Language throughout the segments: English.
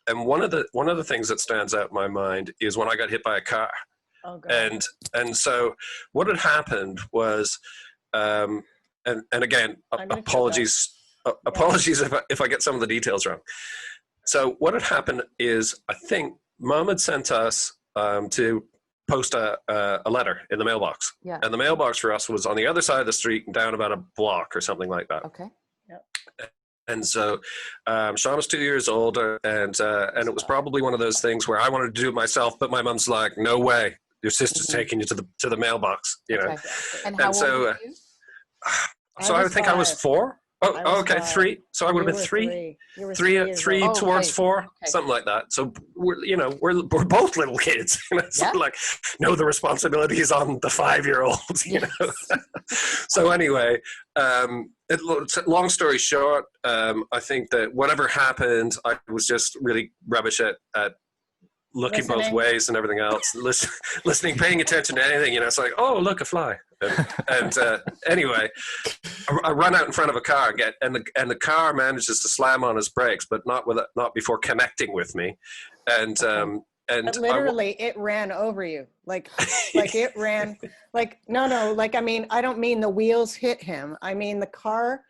and one of the things that stands out in my mind is when I got hit by a car. Oh, God. And so what had happened was, and again, apologies if I get some of the details wrong. So what had happened is, I think Mom had sent us to post a letter in the mailbox. Yeah. And the mailbox for us was on the other side of the street and down about a block or something like that. Okay. Yep. And so Shauna's 2 years older, and it was probably one of those things where I wanted to do it myself, but my mom's like, no way, your sister's taking you to the mailbox, you know. Okay. And how old were you? So I think 5. I was 4. Oh, okay, 5. 3. So I would have been 3. You were 3 towards 4, okay. something like that. So we're both little kids. It's like, no, the responsibility is on the 5-year-old. You know. So anyway, long story short, I think that whatever happened, I was just really rubbish at looking both ways and everything else, listening, paying attention to anything. You know, it's like, oh, look, a fly. And anyway, I run out in front of a car and the car manages to slam on his brakes, but not before connecting with me. And but literally, it ran over you, like it ran, like no, like I mean, I don't mean the wheels hit him. I mean the car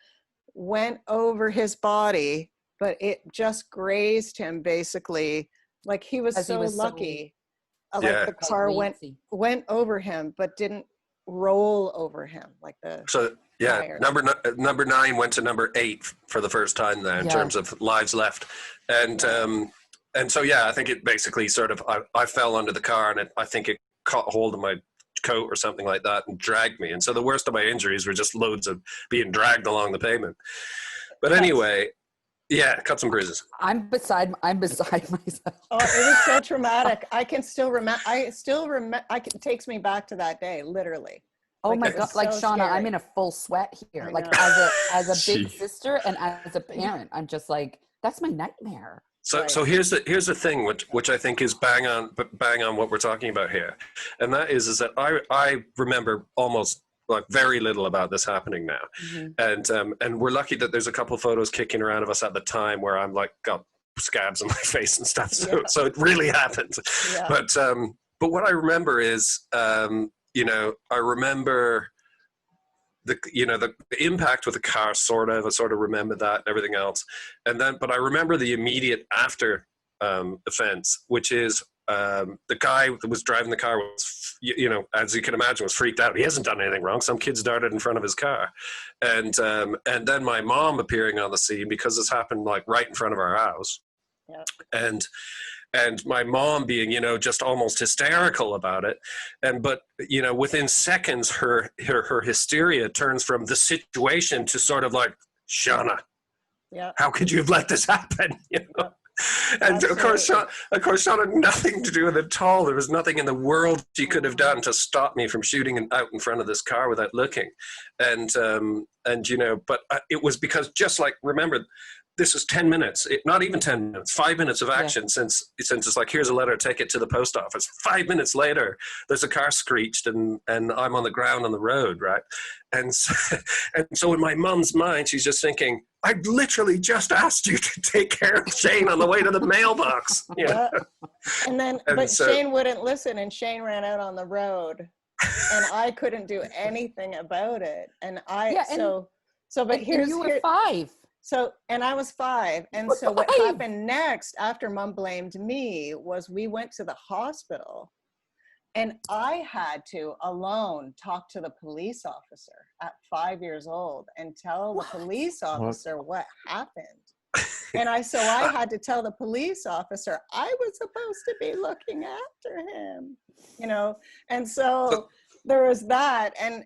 went over his body, but it just grazed him basically. Like he was so lucky. Like the car went over him, but didn't roll over him like the. So yeah, number 9 went to number 8 for the first time there in terms of lives left, and so yeah, I think it basically sort of I fell under the car and I think it caught hold of my coat or something like that and dragged me, and so the worst of my injuries were just loads of being dragged along the pavement. But anyway. Yeah, cut some bruises. I'm beside myself. Oh, it was so traumatic. I can still remember. It takes me back to that day, literally. Oh my God! Like Shauna, scary. I'm in a full sweat here. Like as a big sister and as a parent, I'm just like, that's my nightmare. So here's the thing, which I think is bang on what we're talking about here, and that is that I remember almost. Like very little about this happening now, and we're lucky that there's a couple of photos kicking around of us at the time where I'm like got scabs on my face and stuff. So it really happened. Yeah. But what I remember is, I remember the impact with the car. I sort of remember that and everything else, but I remember the immediate after offense, which is. The guy that was driving the car was, as you can imagine, was freaked out. He hasn't done anything wrong. Some kids darted in front of his car. And then my mom appearing on the scene because this happened like right in front of our house. Yeah. And my mom being, just almost hysterical about it. But within seconds, her hysteria turns from the situation to sort of like, Shauna, how could you have let this happen? And of course, Shauna had nothing to do with it at all. There was nothing in the world she could have done to stop me from shooting out in front of this car without looking. But it was because just like, remember, this is 10 minutes, not even 10 minutes, 5 minutes of action since it's like, here's a letter, take it to the post office. 5 minutes later, there's a car screeched and I'm on the ground on the road, right? And so in my mom's mind, she's just thinking, I literally just asked you to take care of Shane on the way to the mailbox. But Shane wouldn't listen, and Shane ran out on the road, and I couldn't do anything about it. But you were 5. So, and I was 5. And so what happened next after Mom blamed me was we went to the hospital. And I had to alone talk to the police officer at 5 years old and tell the police officer what happened. And I had to tell the police officer I was supposed to be looking after him, and so there was that. And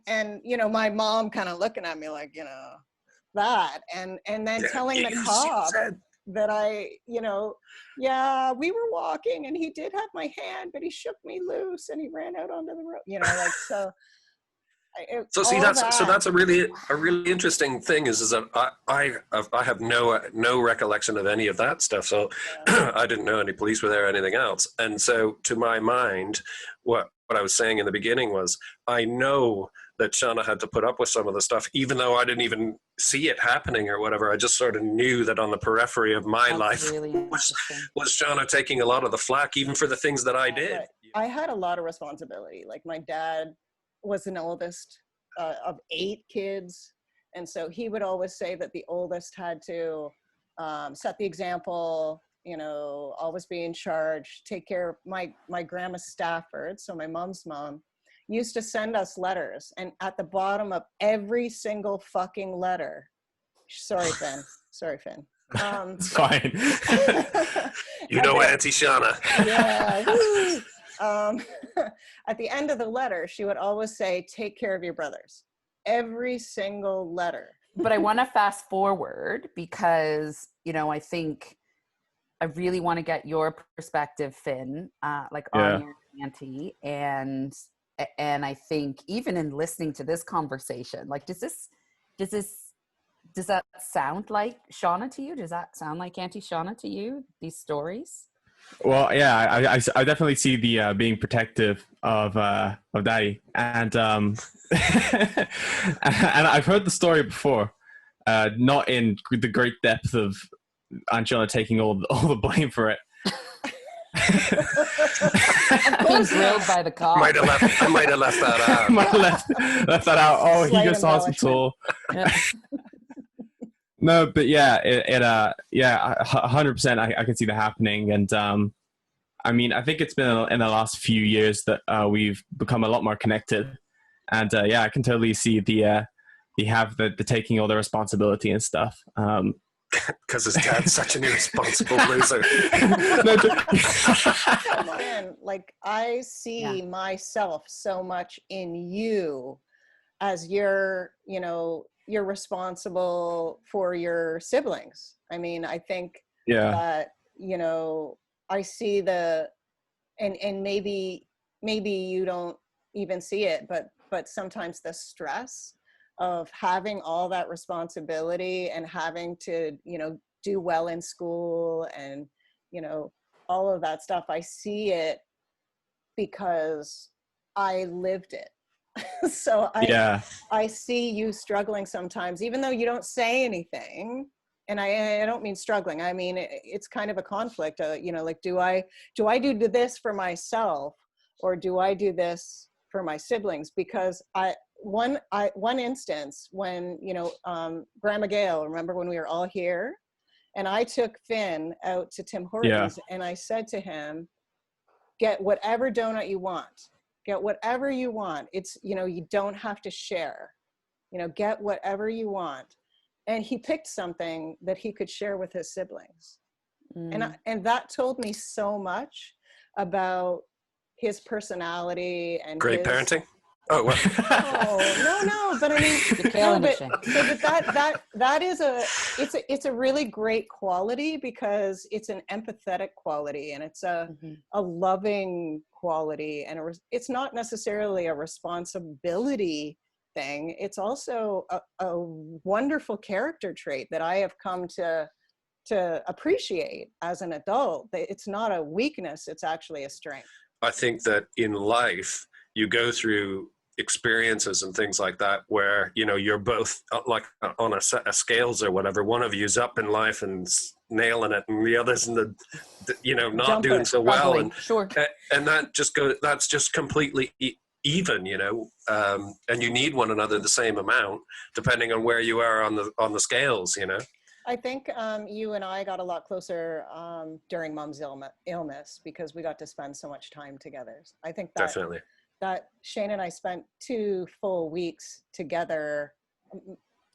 my mom kind of looking at me like, that. And then telling the cop that we were walking and he did have my hand, but he shook me loose and he ran out onto the road, so. That's a really interesting thing is that I have no recollection of any of that stuff. So I didn't know any police were there or anything else. And so to my mind, what I was saying in the beginning was, I know that Shauna had to put up with some of the stuff, even though I didn't even see it happening or whatever. I just sort of knew that on the periphery of my life really was Shauna taking a lot of the flack, even for the things that I did. Right. I had a lot of responsibility. Like my dad was an oldest of 8 kids. And so he would always say that the oldest had to set the example, you know, always be in charge, take care of my grandma Stafford, so my mom's mom, used to send us letters, and at the bottom of every single fucking letter, sorry Finn, It's fine. You know, Auntie Shauna. Yeah. At the end of the letter, she would always say, take care of your brothers. Every single letter. But I want to fast forward because, you know, I think I really want to get your perspective, Finn, on your auntie. And I think even in listening to this conversation, like, does that sound like Shauna to you? Does that sound like Auntie Shauna to you, these stories? Well, yeah, I definitely see the being protective of Daddy, and and I've heard the story before, not in the great depth of Aunt Shauna taking all the blame for it. Being grilled by the cop. I might have left that out. Might have left that out. Oh, he goes to hospital. No, but yeah, 100%. I can see that happening, and I mean, I think it's been in the last few years that we've become a lot more connected, and yeah, I can totally see the taking all the responsibility and stuff. Because his dad's such an irresponsible loser. Man, like I see myself so much in you as you're responsible for your siblings. I mean, I think that, you know, I see and maybe you don't even see it, but sometimes the stress of having all that responsibility and having to, you know, do well in school and, you know, all of that stuff, I see it because I lived it. So I see you struggling sometimes, even though you don't say anything. And I don't mean struggling. I mean, it's kind of a conflict, you know, like, do I do this for myself, or do I do this for my siblings? Because one instance when, you know, Grandma Gail, remember when we were all here and I took Finn out to Tim Hortons and I said to him, get whatever donut you want. Get whatever you want. It's, you know, you don't have to share, you know, get whatever you want. And he picked something that he could share with his siblings. And that told me so much about his personality and great parenting. Oh, well. Oh, no, but I mean, that is it's a really great quality, because it's an empathetic quality, and it's a loving quality, and it's not necessarily a responsibility thing. It's also a wonderful character trait that I have come to appreciate as an adult. It's not a weakness, it's actually a strength. I think that in life, you go through experiences and things like that where, you know, you're both like on a set of scales or whatever. One of you's up in life and nailing it, and the other's in the you know, not doing so well. And that's just completely even, you know, and you need one another the same amount depending on where you are on the scales, you know. I think you and I got a lot closer during Mom's illness because we got to spend so much time together. I think definitely that Shane and I spent 2 full weeks together.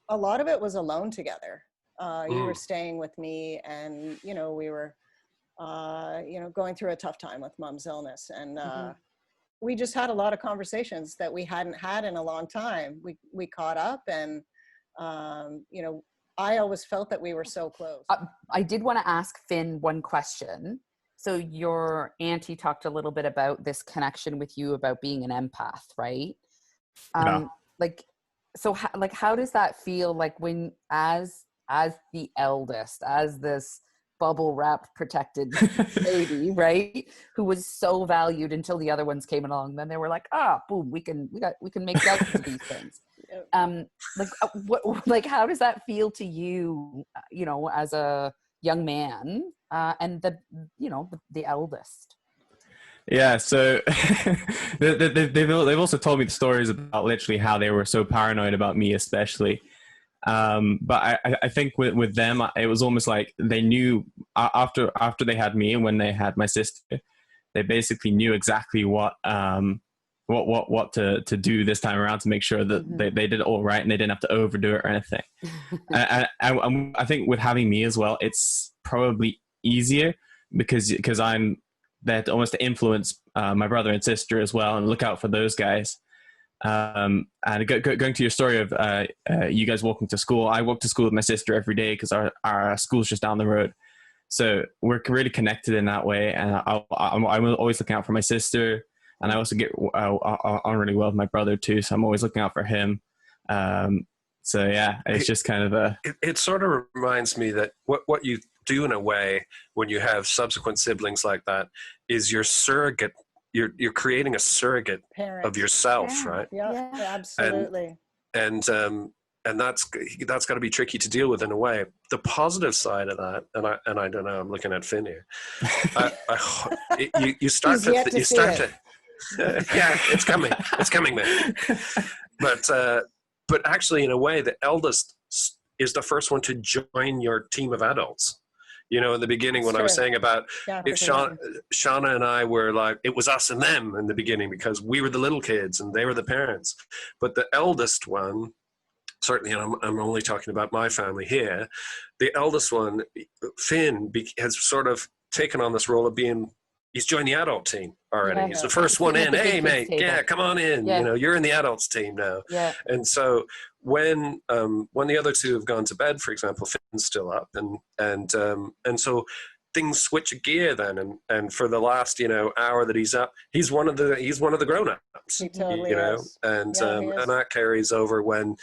A lot of it was alone together. You were staying with me, and, you know, we were, you know, going through a tough time with Mom's illness. And we just had a lot of conversations that we hadn't had in a long time. We caught up, and, you know, I always felt that we were so close. I did want to ask Finn one question. So your auntie talked a little bit about this connection with you about being an empath, right? Like, so how does that feel like when, as the eldest, as this bubble wrap protected baby, right? Who was so valued until the other ones came along. Then they were like, boom, we can make dozens of these things. Like how does that feel to you, as a young man, and the eldest? Yeah, so they've also told me the stories about literally how they were so paranoid about me, especially. But I think with them, it was almost like they knew after they had me and when they had my sister, they basically knew exactly what to do this time around to make sure that they did it all right and they didn't have to overdo it or anything. I think with having me as well, it's probably easier because I'm there to almost influence my brother and sister as well and look out for those guys. And going to your story of you guys walking to school, I walk to school with my sister every day because our school's just down the road. So we're really connected in that way. And I'm always looking out for my sister. And I also get on really well with my brother too. So I'm always looking out for him. So yeah, it's just kind of it sort of reminds me that what you do in a way when you have subsequent siblings like that is your surrogate. You're creating a surrogate Parent. of yourself, right? Yeah, absolutely. And that's got to be tricky to deal with in a way. The positive side of that, and I don't know, I'm looking at Finn here. You start to yeah, it's coming, man. But actually, in a way, the eldest is the first one to join your team of adults. In the beginning, when I was saying about if Shauna and I were like, it was us and them in the beginning because we were the little kids and they were the parents. But the eldest one, certainly, and I'm only talking about my family here, the eldest one, Finn, has sort of taken on this role of he's joined the adult team already. He's the first one in. Hey, mate, come on in. Yeah. You're in the adults team now. Yeah. And so when the other two have gone to bed, for example, Finn's still up, and so things switch a gear then. And for the last hour that he's up, he's one of the grown-ups. He totally is. And that carries over when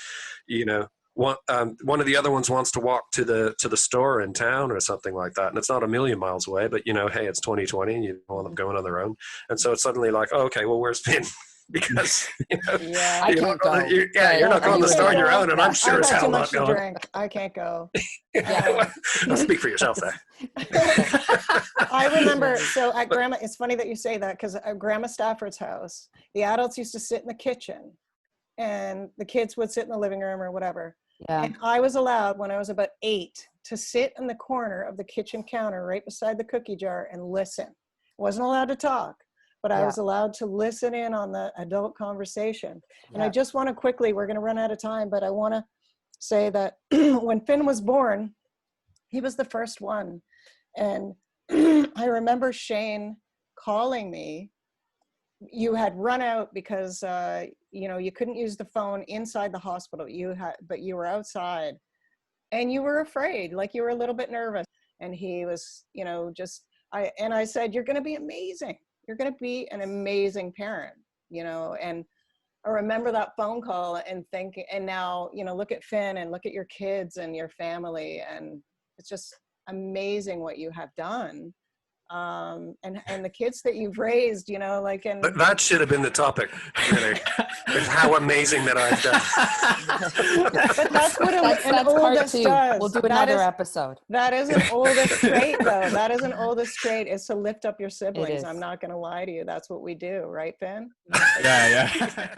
one of the other ones wants to walk to the store in town or something like that, and it's not a million miles away, but hey, it's 2020 and you want them going on their own, and so it's suddenly like, oh, okay, well, where's Finn? Because you're not going to the store on your own, and I'm sure as hell not going. Drink. I can't go. I'll speak for yourself there. I remember, so at Grandma, it's funny that you say that because at Grandma Stafford's house, the adults used to sit in the kitchen and the kids would sit in the living room or whatever. Yeah. And I was allowed, when I was about 8, to sit in the corner of the kitchen counter right beside the cookie jar and listen. Wasn't allowed to talk, but I was allowed to listen in on the adult conversation. And I just want to quickly, we're going to run out of time, but I want to say that when Finn was born, he was the first one. And I remember Shane calling me. You had run out because you couldn't use the phone inside the hospital. But you were outside, and you were afraid, like you were a little bit nervous. And he was, I said, "You're going to be amazing. You're going to be an amazing parent." And I remember that phone call and thinking, and now look at Finn and look at your kids and your family, and it's just amazing what you have done. And the kids that you've raised, But that should have been the topic, really, is how amazing that I've done. But that's what an oldest does. We'll do another episode. That is an oldest trait, though. That is an oldest trait, is to lift up your siblings. I'm not going to lie to you. That's what we do, right, Finn? Yeah.